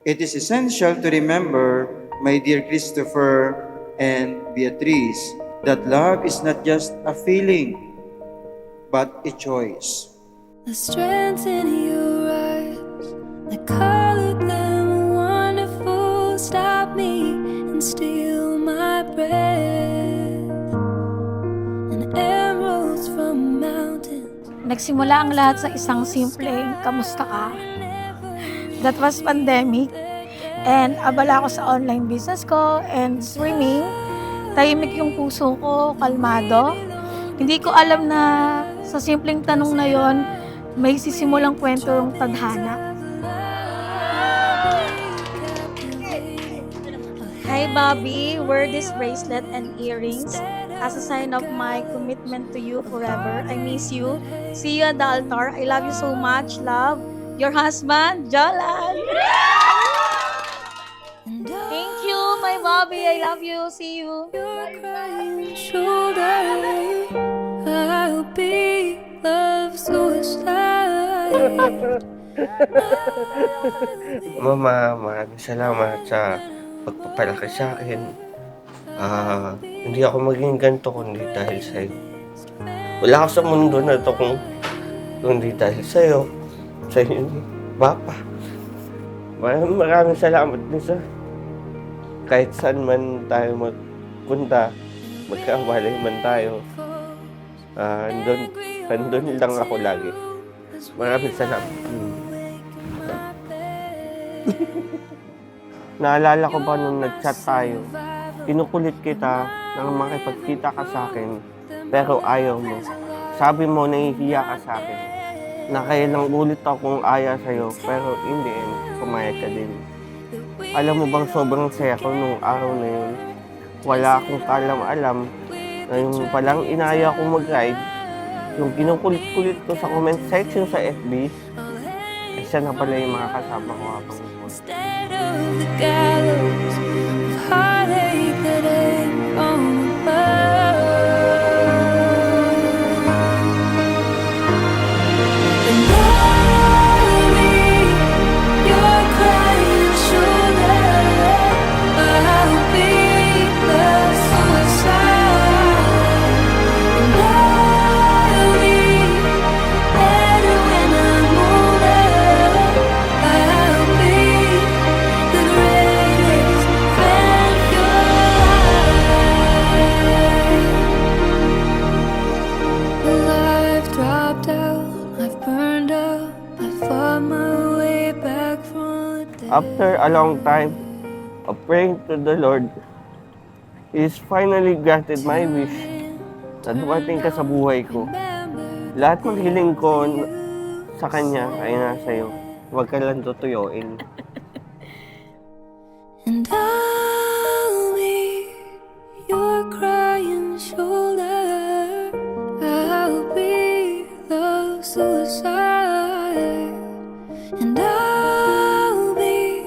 It is essential to remember, my dear Christopher and Beatrice, that love is not just a feeling, but a choice. The strength in your eyes, the color them wonderful, stop me and steal my breath. And emeralds from mountains. Nagsimula ang lahat sa isang simpleng kamusta ka. That was pandemic. And abala ako sa online business ko and swimming. Tahimik yung puso ko, kalmado. Hindi ko alam na sa simpleng tanong na yon, may sisimulang kwento yung tadhana. Hi Bobby, wear this bracelet and earrings as a sign of my commitment to you forever. I miss you. See you at the altar. I love you so much. Love, your husband, Jolan. Thank you, my Bobby. I love you. See you. Your crying shoulder, I'll be love suicide. Mama, maraming salamat sa pagpapalaki sa akin. Hindi ako maging ganito kundi dahil sa'yo. Wala ako sa mundo na ito kundi dahil sa'yo. Sa'yo ni Papa. Maraming salamat din sa kahit saan man tayo magpunta, magkabalay man tayo. Andun lang ako lagi. Maraming salamat. Naalala ko ba nung nag-chat tayo, kinukulit kita nang makipagkita ka sa akin, pero ayaw mo. Sabi mo, nahihiya ka sa akin. Nakailang ulit akong aya sa'yo, pero in the end, pumayag ka din. Alam mo bang sobrang saya ko nung araw na yun? Wala akong kalam-alam na yung palang inaya kong mag-ride, yung kinukulit-kulit ko sa comment section sa FB, ay siya na pala yung mga kasama ko habang Instead of the gallows of heartache that ain't from above. And I'll be your crying shoulder, I'll be the suicide. And I'll be better when I'm older, I'll be the greatest friend your life. Well, I've dropped out, I've burned out, I fought my way back from the dead. After a long time of praying to the Lord, He's finally granted my wish na dumating ka sa buhay ko. Lahat ng hiling ko sa Kanya ay nasa iyo. Huwag ka lang tutuyuin. And I'll be your crying shoulder, I'll be the suicide. And I'll be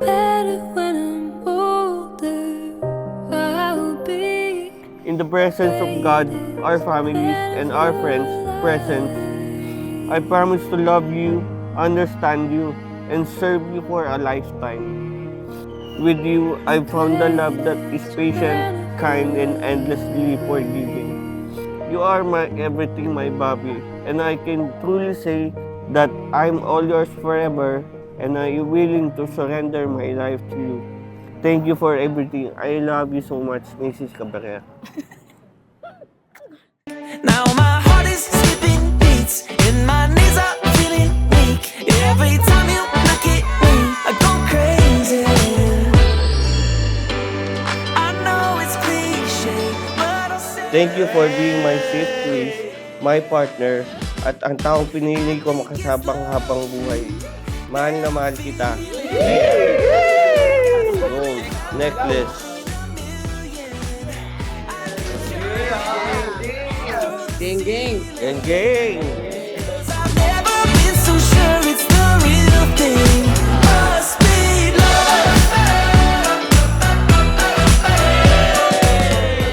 better when I'm older, I'll be In the presence of God, our families, and our friends present, I promise to love you, understand you, and serve you for a lifetime. With you, I found a love that is patient, kind, and endlessly forgiving. You are my everything, my Bobby, and I can truly say that I'm all yours forever, and I am willing to surrender my life to you. Thank you for everything. I love you so much, Mrs. Cabrera. Now my heart is skipping beats and my knees are feeling weak. Every time you look at me, I go crazy. I know it's cliche, but I'll say Thank you for being my safe place, my partner, at ang taong pinili ko makasabang habang buhay. Mahal na mahal kita. Gold necklace. Gang, gang. And gang! I've never been so sure it's the real thing. Must be love.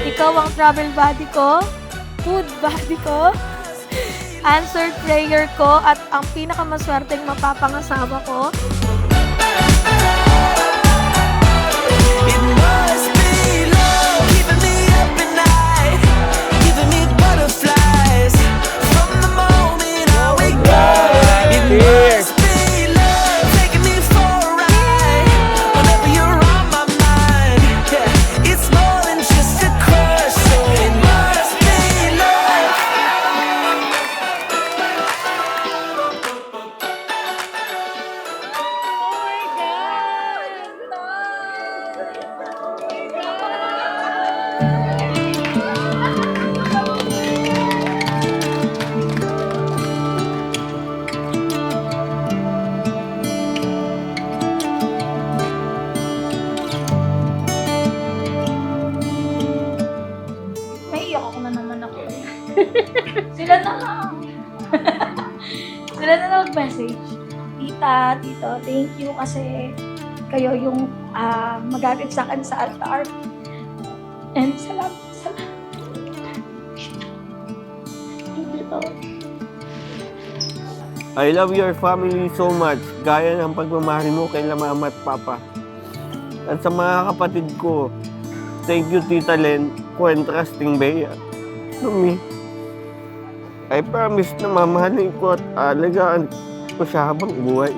Ikaw ang travel buddy ko, food buddy ko, answered prayer ko, at ang pinakamaswerteng mapapangasawa ko. Sila na nag-message. Tita, tito, thank you kasi kayo yung magagamit sa akin sa altar. And salamat. Thank you, Lord. I love your family so much, gaya ng pagmamahal mo kay Mama at Papa. At sa mga kapatid ko, thank you Tita Len for entrusting Bea to me. I promise na mamahalin ko at alagaan ko siya habang buhay.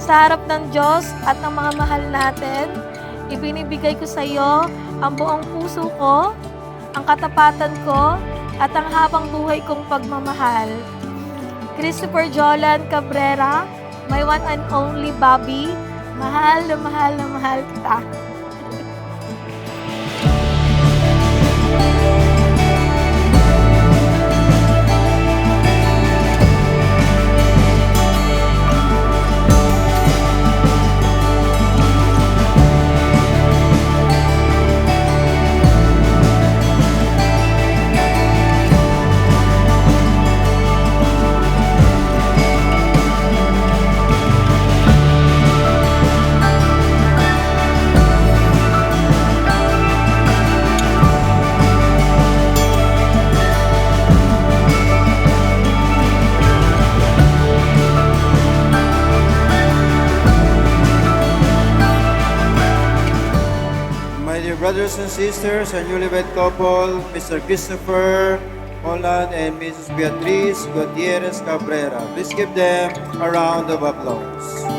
Sa harap ng Diyos at ng mga mahal natin, ibinibigay ko sa iyo ang buong puso ko, ang katapatan ko, at ang habang buhay kong pagmamahal. Christopher Jolan Cabrera, my one and only Bobby, mahal na mahal na mahal kita. My dear brothers and sisters, our newlywed couple, Mr. Christopher Holland and Mrs. Beatriz Gutierrez Cabrera. Please give them a round of applause.